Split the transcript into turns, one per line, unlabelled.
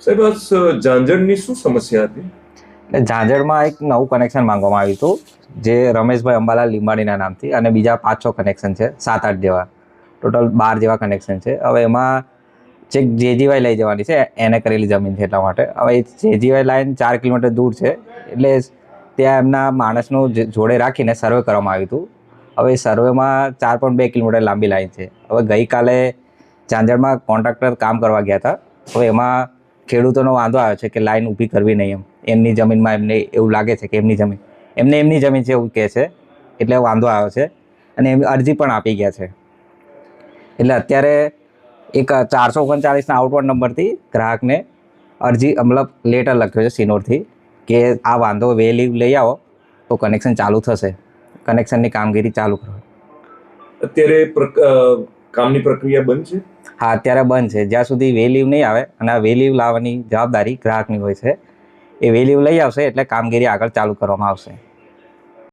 સાહેબ, આ ઝાંઝરની શું સમસ્યા હતી?
એટલે ઝાંઝરમાં એક નવું કનેક્શન માંગવામાં આવ્યું હતું, જે રમેશભાઈ અંબાલાલ લીંબાણીના નામથી, અને બીજા 5-6 કનેક્શન છે, 7-8 જેવા, ટોટલ 12 જેવા કનેક્શન છે. હવે એમાં જે જેજીવાય લઈ જવાની છે એને કરેલી જમીન છે, એટલા માટે હવે જેજીવાય લાઈન 4 કિલોમીટર દૂર છે, એટલે ત્યાં એમના માણસનું જોડે રાખીને સર્વે કરવામાં આવ્યું હતું. હવે સર્વેમાં 4.2 કિલોમીટર લાંબી લાઈન છે. હવે ગઈકાલે ઝાંઝરમાં કોન્ટ્રાક્ટર કામ કરવા ગયા હતા. હવે એમાં ખેડૂતોનો વાંધો આવ્યો છે કે લાઈન ઊભી કરવી નહીં, એમની જમીનમાં એમને એવું લાગે છે કે એમની જમીન છે એવું કહે છે, એટલે વાંધો આવ્યો છે અને એમ અરજી પણ આપી ગયા છે. એટલે અત્યારે એક 439ના આઉટવર્ડ નંબરથી ગ્રાહકને અરજી મતલબ લેટર લખ્યો છે સિનોરથી કે આ વાંધો વેલી લઈ આવો તો કનેક્શન ચાલુ થશે, કનેક્શનની કામગીરી ચાલુ કરો.
અત્યારે કામની પ્રક્રિયા બંધ છે?
હા, અત્યારે બંધ છે. જ્યાં સુધી વે લીવ નહીં આવે, અને આ વે લીવ લાવવાની જવાબદારી ગ્રાહકની હોય છે, એ વે લીવ લઈ આવશે એટલે કામગીરી આગળ ચાલુ કરવામાં આવશે.